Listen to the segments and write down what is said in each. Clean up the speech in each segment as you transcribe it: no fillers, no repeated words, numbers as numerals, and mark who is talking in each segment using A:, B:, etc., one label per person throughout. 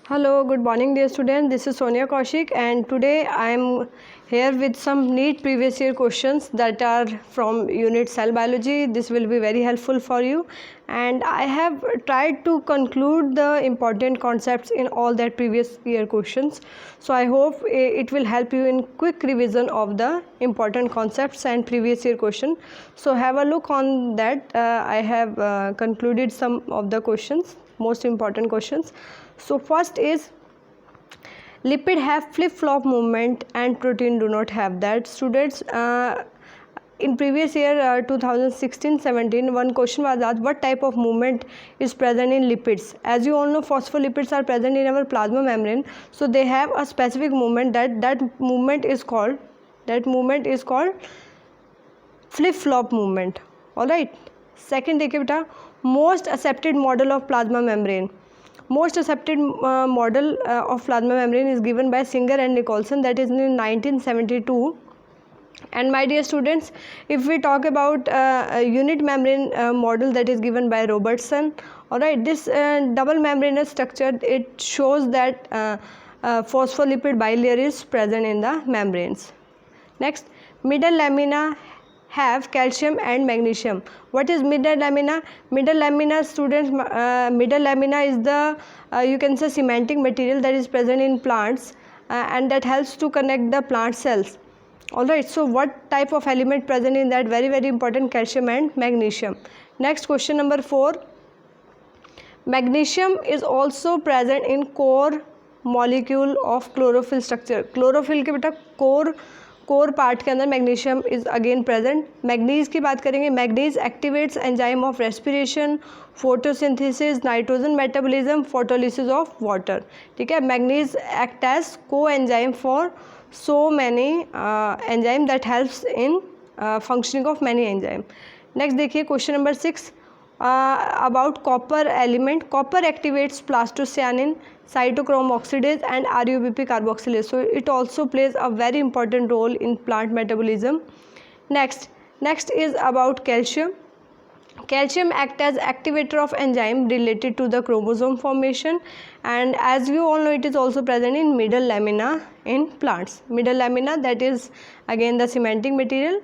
A: Hello, good morning dear students. This is Sonia Kaushik and today I am here with some neat previous year questions that are from unit cell biology. This will be very helpful for you and I have tried to conclude the important concepts in all that previous year questions. So I hope it will help you in quick revision of the important concepts and previous year question. So have a look on that. I have concluded some of the questions, most important questions. So first is lipid have flip-flop movement and protein do not have that. Students, in previous year 2016-17 one question was asked what type of movement is present in lipids. As you all know, phospholipids are present in our plasma membrane, so they have a specific movement that movement is called flip-flop movement. All right. Second देखिए बेटा, most accepted model of plasma membrane. Most accepted model of plasma membrane is given by Singer and Nicholson, that is in 1972. And my dear students, if we talk about a unit membrane model, that is given by Robertson. Alright, this double membranous structure, it shows that phospholipid bilayer is present in the membranes. Next, middle lamina have calcium and magnesium. What is middle lamina? Middle lamina, students, middle lamina is the you can say cementing material that is present in plants and that helps to connect the plant cells. Alright, so what type of element present in that? Very important, calcium and magnesium. Next, question number 4. Magnesium is also present in core molecule of chlorophyll structure. Chlorophyll के बेटा core part के अंदर magnesium is again present. Manganese की बात करेंगे. Manganese activates enzyme of respiration, photosynthesis, nitrogen metabolism, photolysis of water. ठीक है, manganese act as को enzyme for so many enzyme that helps in functioning of many enzyme. Next देखिए question number 6 about copper element. Copper activates plastocyanin, cytochrome oxidase and RUBP carboxylase. So it also plays a very important role in plant metabolism. Next is about calcium. Calcium acts as activator of enzyme related to the chromosome formation, and as you all know, it is also present in middle lamina in plants. Middle lamina, that is again the cementing material.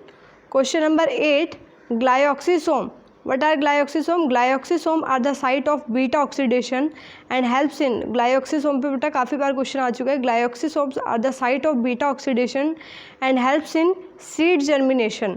A: Question number 8, glyoxysome. What are glyoxysome? Glyoxysome are the site of beta oxidation and helps in glyoxysome पे बेटा काफ़ी बार question आ चुका है. Glyoxysomes are the site of beta oxidation and helps in seed germination.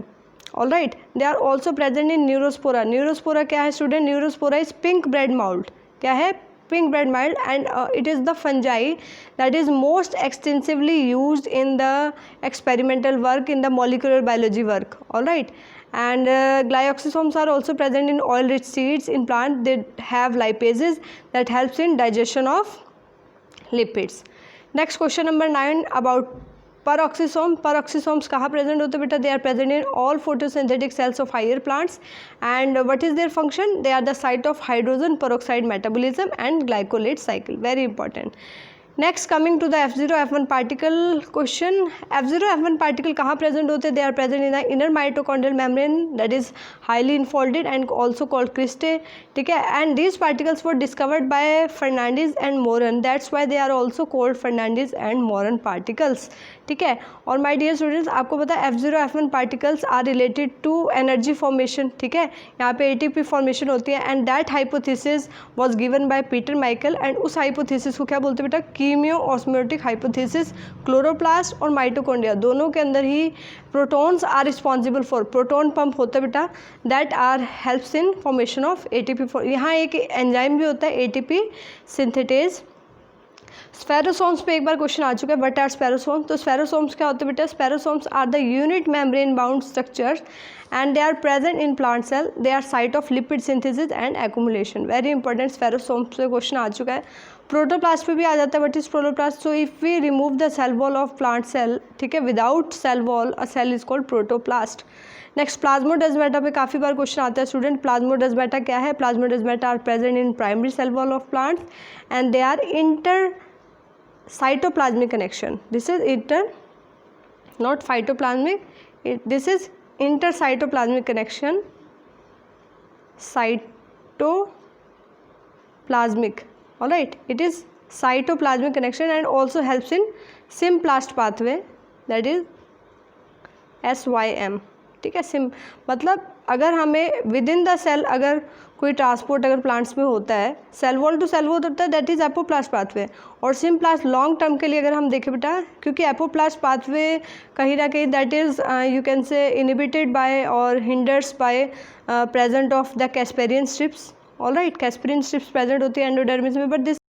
A: All right. They are also present in neurospora. Neurospora क्या है student? Neurospora is pink bread mold. क्या है? Pink bread mold, and it is the fungi that is most extensively used in the experimental work, in the molecular biology work. All right. And glyoxysomes are also present in oil rich seeds in plant. They have lipases that helps in digestion of lipids. Next, question number 9 about peroxisome. Peroxisomes कहाँ present होते बेटा? They are present in all photosynthetic cells of higher plants. And what is their function? They are the site of hydrogen peroxide metabolism and glycolate cycle. Very important. Next, coming to the F0 F1 particle question. F0 F1 particle कहाँ present होते? They are present in the inner mitochondrial membrane, that is highly enfolded and also called cristae. ठीक है, and these particles were discovered by Fernandez and Moran. That's why they are also called Fernandez and Moran particles. ठीक है, और my dear students, आपको पता है F0 F1 particles are related to energy formation. ठीक है, यहाँ पे ATP formation होती है and that hypothesis was given by Peter Michael, and उस hypothesis को क्या बोलते हैं बेटा? Chemiosmotic hypothesis. क्लोरोप्लास्ट और माइटोकॉन्ड्रिया दोनों के अंदर ही protons are responsible for, proton pump होता है बेटा, that are helps in formation of ATP. यहाँ एक एंजाइम भी होता है ATP सिंथेटेज. स्पेरोसोम्स पे एक बार क्वेश्चन आ चुका है, व्हाट आर स्पेरोसोम्स. तो स्पेरोसोम्स क्या होते हैं बेटा? Spherosomes are the unit membrane bound structures and they are present in plant cell. They are site of lipid synthesis and accumulation. Very important. स्पेरोसोम्स पे क्वेश्चन आ चुका है. प्रोटोप्लास्ट पे भी आ जाता है. What is protoplast? So if we remove the cell wall of plant cell, ठीक है, without cell wall a cell is called protoplast. Next, plasmodesmata पे काफ़ी बार क्वेश्चन आता है स्टूडेंट. प्लाज्मोडेस्माटा क्या है? Plasmodesmata are present in primary cell wall of plants and they are inter cytoplasmic connection. This is inter, not phytoplasmic. This is intercytoplasmic connection. Cytoplasmic. All right. It is cytoplasmic connection and also helps in symplast pathway, that is SYM। ठीक है, SIM मतलब अगर हमें with in the cell अगर कोई transport अगर plants में होता है, cell wall to cell wall होता है, दैट इज़ एपोप्लास्ट पाथवे। और सिम्प्लास्ट लॉन्ग टर्म के लिए अगर हम देखें बेटा, क्योंकि एपोप्लास्ट पाथवे कहीं ना कहीं that is you can say inhibited by और hinders by present of the casparian strips. Alright, casparian strips present होती है एंडोडर्मिस में, बट दिस